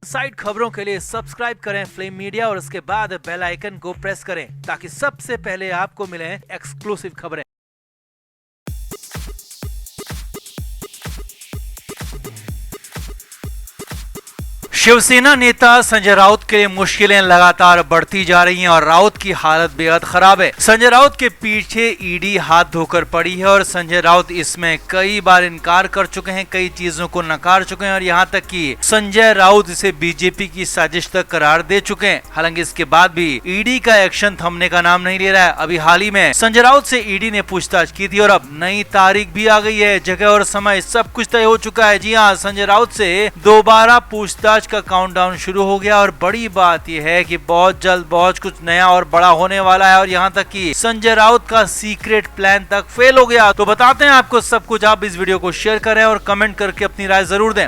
Side खबरों के लिए सब्सक्राइब करें फ्लेम मीडिया और उसके बाद बेल आइकन को प्रेस करें ताकि सबसे पहले आपको मिले एक्सक्लूसिव खबरें। शिवसेना नेता संजय राउत के लिए मुश्किलें लगातार बढ़ती जा रही हैं और राउत की हालत बेहद खराब है। संजय राउत के पीछे ईडी हाथ धोकर पड़ी है और संजय राउत इसमें कई बार इनकार कर चुके हैं, कई चीजों को नकार चुके हैं और यहां तक कि संजय राउत इसे बीजेपी की साजिश तक करार दे चुके हैं। हालांकि इसके बाद भी ईडी का एक्शन थमने का नाम नहीं ले रहा है। अभी हाल ही में संजय राउत से ईडी ने पूछताछ की थी और अब नई तारीख भी आ गई है, जगह और समय सब कुछ तय हो चुका है। जी हाँ, संजय राउत से दोबारा पूछताछ का काउंटडाउन शुरू हो गया और बड़ी बात यह है कि बहुत जल्द बहुत कुछ नया और बड़ा होने वाला है और यहाँ तक कि संजय राउत का सीक्रेट प्लान तक फेल हो गया। तो बताते हैं आपको सब कुछ। आप इस वीडियो को शेयर करें और कमेंट करके अपनी राय जरूर दें।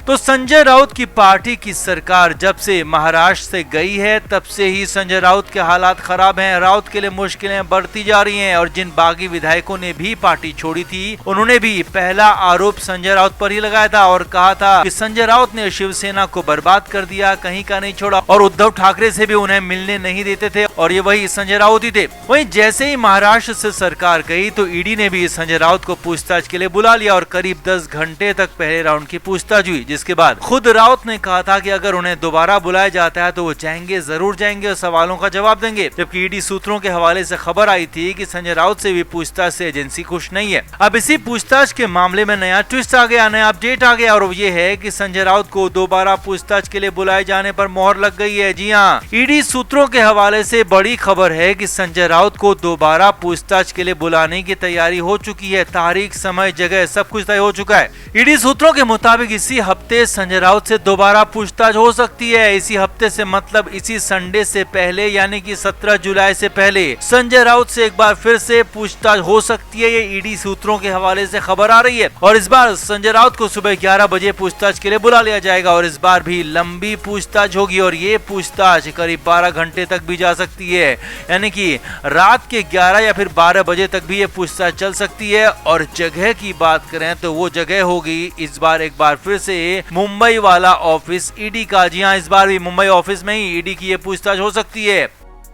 तो संजय राउत की पार्टी की सरकार जब से महाराष्ट्र से गई है तब से ही संजय राउत के हालात खराब हैं। राउत के लिए मुश्किलें बढ़ती जा रही हैं और जिन बागी विधायकों ने भी पार्टी छोड़ी थी उन्होंने भी पहला आरोप संजय राउत पर ही लगाया था और कहा था कि संजय राउत ने शिवसेना को बर्बाद कर दिया, कहीं का नहीं छोड़ा और उद्धव ठाकरे से भी उन्हें मिलने नहीं देते थे और ये वही संजय राउत ही थे। वहीं जैसे ही महाराष्ट्र से सरकार गई तो ईडी ने भी संजय राउत को पूछताछ के लिए बुला लिया और करीब 10 घंटे तक पहले राउंड की पूछताछ हुई, जिसके बाद खुद राउत ने कहा था कि अगर उन्हें दोबारा बुलाया जाता है तो वो जाएंगे, जरूर जाएंगे और सवालों का जवाब देंगे। जबकि ईडी सूत्रों के हवाले से खबर आई थी कि संजय राउत से भी पूछताछ से एजेंसी खुश नहीं है। अब इसी पूछताछ के मामले में नया ट्विस्ट आ गया, नया अपडेट आ गया और ये है कि संजय राउत को दोबारा पूछताछ के लिए बुलाए जाने पर मोहर लग गई है। जी हाँ, ईडी सूत्रों के हवाले से बड़ी खबर है कि संजय राउत को दोबारा पूछताछ के लिए बुलाने की तैयारी हो चुकी है। तारीख, समय, जगह सब कुछ तय हो चुका है। ईडी सूत्रों के मुताबिक इसी हफ्ते संजय राउत से दोबारा पूछताछ हो सकती है। इसी हफ्ते से मतलब इसी संडे से पहले यानी कि 17 जुलाई से पहले संजय राउत से एक बार फिर से पूछताछ हो सकती है। ये ईडी सूत्रों के हवाले से खबर आ रही है और इस बार संजय राउत को सुबह 11 बजे पूछताछ के लिए बुला लिया जाएगा और इस बार भी लंबी पूछताछ होगी और ये पूछताछ करीब 12 घंटे तक भी जा सकती है, यानी कि रात के 11 या फिर 12 बजे तक भी ये पूछताछ चल सकती है। और जगह की बात करें तो वो जगह होगी इस बार एक बार फिर से मुंबई वाला ऑफिस ईडी का। जी हां, इस बार भी मुंबई ऑफिस में ही ईडी की ये पूछताछ हो सकती है।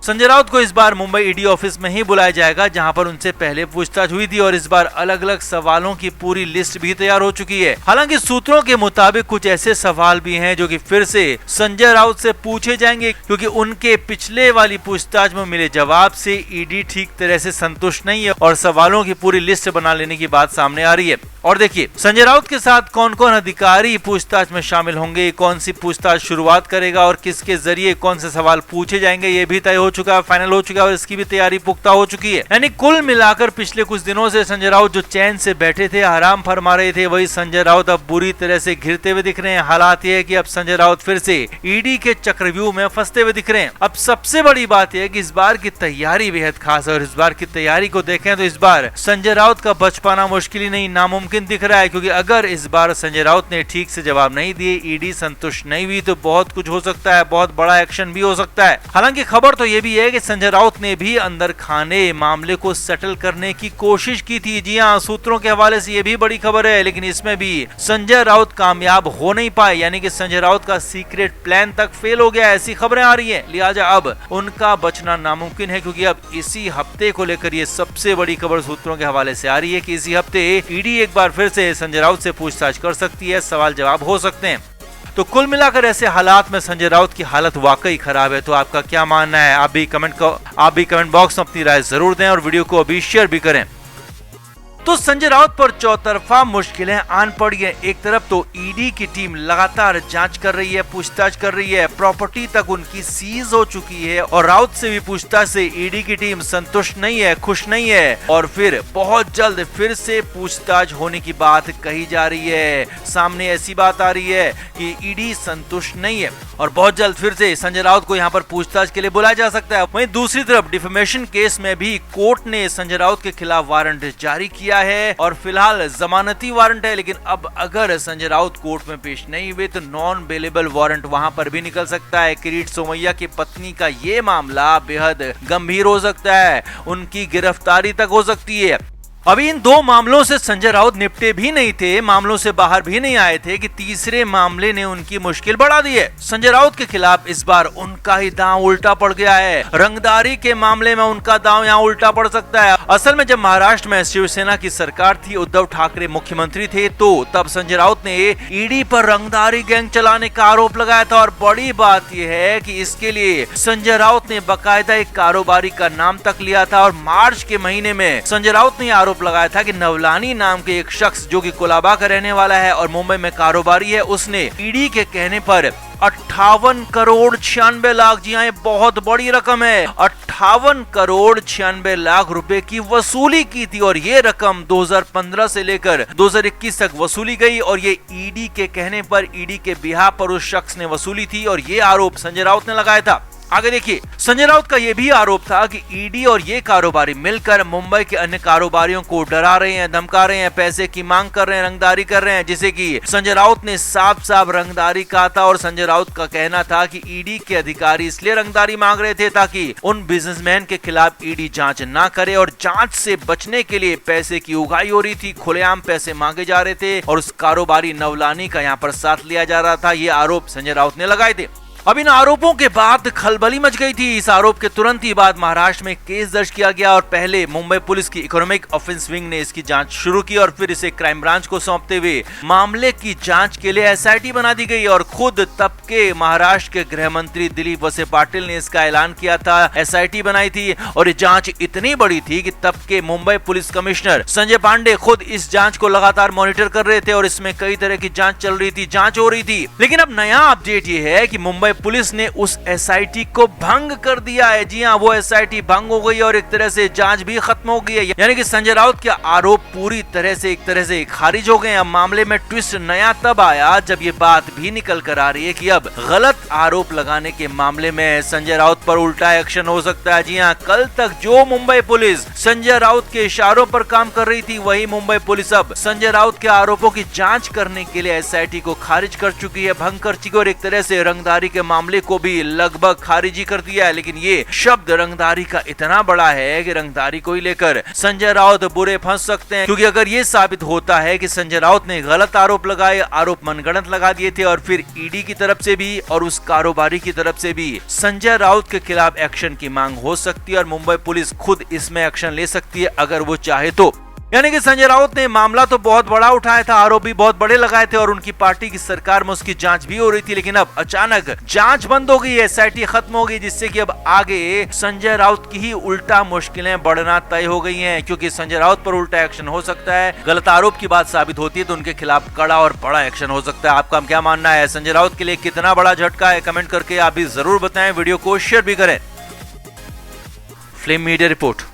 संजय राउत को इस बार मुंबई ईडी ऑफिस में ही बुलाया जाएगा जहां पर उनसे पहले पूछताछ हुई थी और इस बार अलग अलग सवालों की पूरी लिस्ट भी तैयार हो चुकी है। हालांकि सूत्रों के मुताबिक कुछ ऐसे सवाल भी हैं जो कि फिर से संजय राउत से पूछे जाएंगे क्योंकि उनके पिछले वाली पूछताछ में मिले जवाब से ईडी ठीक तरह से संतुष्ट नहीं है और सवालों की पूरी लिस्ट बना लेने की बात सामने आ रही है। और देखिए संजय राउत के साथ कौन कौन अधिकारी पूछताछ में शामिल होंगे, कौन सी पूछताछ शुरुआत करेगा और किसके जरिए कौन से सवाल पूछे जाएंगे, ये भी तय हो चुका है, फाइनल हो चुका है और इसकी भी तैयारी पुख्ता हो चुकी है। यानी कुल मिलाकर पिछले कुछ दिनों से संजय राउत जो चैन से बैठे थे, आराम फरमा रहे थे, वही संजय राउत अब बुरी तरह से घिरते हुए दिख रहे हैं। हालात ये है कि अब संजय राउत फिर से ईडी के चक्रव्यूह में फंसते हुए दिख रहे हैं। अब सबसे बड़ी बात यह है कि इस बार की तैयारी बेहद खास है और इस बार की तैयारी को देखें तो इस बार संजय राउत का बच पाना मुश्किल ही नहीं, नामुमकिन दिख रहा है क्योंकि अगर इस बार संजय राउत ने ठीक से जवाब नहीं दिए, ईडी संतुष्ट नहीं हुई तो बहुत कुछ हो सकता है, बहुत बड़ा एक्शन भी हो सकता है। हालांकि खबर तो ये भी है कि संजय राउत ने भी अंदर खाने मामले को सेटल करने की कोशिश की थी। जी हां, सूत्रों के हवाले से ये भी बड़ी खबर है, लेकिन इसमें भी संजय राउत कामयाब हो नहीं पाए, यानी कि संजय राउत का सीक्रेट प्लान तक फेल हो गया, ऐसी खबरें आ रही है। लिहाजा अब उनका बचना नामुमकिन है क्योंकि अब इसी हफ्ते को लेकर ये सबसे बड़ी खबर सूत्रों के हवाले से आ रही है कि इसी हफ्ते ईडी एक बार फिर से संजय राउत से पूछताछ कर सकती है, सवाल जवाब हो सकते हैं। तो कुल मिलाकर ऐसे हालात में संजय राउत की हालत वाकई खराब है। तो आपका क्या मानना है? आप भी कमेंट बॉक्स में अपनी राय जरूर दें और वीडियो को अभी शेयर भी करें। तो संजय राउत पर चौतरफा मुश्किलें आन पड़ी है। एक तरफ तो ईडी की टीम लगातार जांच कर रही है, पूछताछ कर रही है, प्रॉपर्टी तक उनकी सीज हो चुकी है और राउत से भी पूछताछ से ईडी की टीम संतुष्ट नहीं है, खुश नहीं है और फिर बहुत जल्द फिर से पूछताछ होने की बात कही जा रही है। सामने ऐसी बात आ रही है कि ईडी संतुष्ट नहीं है और बहुत जल्द फिर से संजय राउत को यहाँ पर पूछताछ के लिए बुलाया जा सकता है। वहीं दूसरी तरफ डिफेमेशन केस में भी कोर्ट ने संजय राउत के खिलाफ वारंट जारी किया है और फिलहाल जमानती वारंट है, लेकिन अब अगर संजय राउत कोर्ट में पेश नहीं हुए तो नॉन बेलेबल वारंट वहां पर भी निकल सकता है। किरीट सोमैया की पत्नी का ये मामला बेहद गंभीर हो सकता है, उनकी गिरफ्तारी तक हो सकती है। अभी इन दो मामलों से संजय राउत निपटे भी नहीं थे, मामलों से बाहर भी नहीं आए थे कि तीसरे मामले ने उनकी मुश्किल बढ़ा दी है। संजय राउत के खिलाफ इस बार उनका ही दांव उल्टा पड़ गया है। रंगदारी के मामले में उनका दांव यहाँ उल्टा पड़ सकता है। असल में जब महाराष्ट्र में शिवसेना की सरकार थी, उद्धव ठाकरे मुख्यमंत्री थे, तो तब संजय राउत ने ईडी पर रंगदारी गैंग चलाने का आरोप लगाया था। और बड़ी बात यह है कि इसके लिए संजय राउत ने बाकायदा एक कारोबारी का नाम तक लिया था। और मार्च के महीने में संजय राउत ने आरोप लगाया था कि नवलानी नाम के एक शख्स जो कि कोलाबा का रहने वाला है और मुंबई में कारोबारी है, उसने ईडी के कहने पर 58 करोड़ 96 लाख, जी हाँ ये बहुत बड़ी रकम है, 58 करोड़ 96 लाख रुपए की वसूली की थी। और ये रकम 2015 से लेकर 2021 तक वसूली गई और ये ईडी के कहने पर, ईडी के बिहाफ पर उस शख्स ने वसूली थी। और ये आरोप संजय राउत ने लगाया था। आगे देखिए, संजय राउत का यह भी आरोप था कि ईडी और ये कारोबारी मिलकर मुंबई के अन्य कारोबारियों को डरा रहे हैं, धमका रहे हैं, पैसे की मांग कर रहे हैं, रंगदारी कर रहे हैं, जिसे कि संजय राउत ने साफ साफ रंगदारी कहा था। और संजय राउत का कहना था कि ईडी के अधिकारी इसलिए रंगदारी मांग रहे थे ताकि उन बिजनेसमैन के खिलाफ ईडी जांच ना करे और जांच से बचने के लिए पैसे की उगाही हो रही थी, खुलेआम पैसे मांगे जा रहे थे और उस कारोबारी नवलानी का यहाँ पर साथ लिया जा रहा था। ये आरोप संजय राउत ने लगाए थे। अब इन आरोपों के बाद खलबली मच गई थी। इस आरोप के तुरंत ही बाद महाराष्ट्र में केस दर्ज किया गया और पहले मुंबई पुलिस की इकोनॉमिक ऑफेंस विंग ने इसकी जांच शुरू की और फिर इसे क्राइम ब्रांच को सौंपते हुए मामले की जांच के लिए एसआईटी बना दी गई। और खुद तब के महाराष्ट्र के गृह मंत्री दिलीप वसे पाटिल ने इसका ऐलान किया था, एसआईटी बनाई थी। और ये जांच इतनी बड़ी थी कि तब के मुंबई पुलिस कमिश्नर संजय पांडे खुद इस जांच को लगातार मॉनिटर कर रहे थे और इसमें कई तरह की जांच चल रही थी, जांच हो रही थी। लेकिन अब नया अपडेट ये है कि मुंबई पुलिस ने उस एसआईटी को भंग कर दिया है। जी हां, वो एसआईटी भंग हो गई और एक तरह से जांच भी खत्म हो गई है। यानी कि संजय राउत के आरोप पूरी तरह से एक तरह से खारिज हो गए। अब मामले में ट्विस्ट नया तब आया जब ये बात भी निकल कर आ रही है कि अब गलत आरोप लगाने के मामले में संजय राउत पर उल्टा एक्शन हो सकता है। जी हां, कल तक जो मुंबई पुलिस संजय राउत के इशारों पर काम कर रही थी, वही मुंबई पुलिस अब संजय राउत के आरोपों की जांच करने के लिए एसआईटी को खारिज कर चुकी है, भंग कर चुकी है और एक तरह से रंगदारी के मामले को भी लगभग खारिजी कर दिया है। लेकिन ये शब्द रंगदारी का इतना बड़ा है कि रंगदारी को ही लेकर संजय राउत बुरे फंस सकते हैं, क्योंकि अगर ये साबित होता है कि संजय राउत ने गलत आरोप लगाए, आरोप मनगढ़ंत लगा दिए थे और फिर ईडी की तरफ से भी और उस कारोबारी की तरफ से भी संजय राउत के खिलाफ एक्शन की मांग हो सकती है और मुंबई पुलिस खुद इसमें एक्शन ले सकती है अगर वो चाहे तो। यानी कि संजय राउत ने मामला तो बहुत बड़ा उठाया था, आरोप भी बहुत बड़े लगाए थे और उनकी पार्टी की सरकार में उसकी जांच भी हो रही थी। लेकिन अब अचानक जांच बंद हो गई, एसआईटी खत्म हो गई, जिससे कि अब आगे संजय राउत की ही उल्टा मुश्किलें बढ़ना तय हो गई हैं, क्योंकि संजय राउत पर उल्टा एक्शन हो सकता है। गलत आरोप की बात साबित होती है तो उनके खिलाफ कड़ा और बड़ा एक्शन हो सकता है। आपका क्या मानना है? संजय राउत के लिए कितना बड़ा झटका है? कमेंट करके आप भी जरूर बताएं, वीडियो को शेयर भी करें। Flame media report.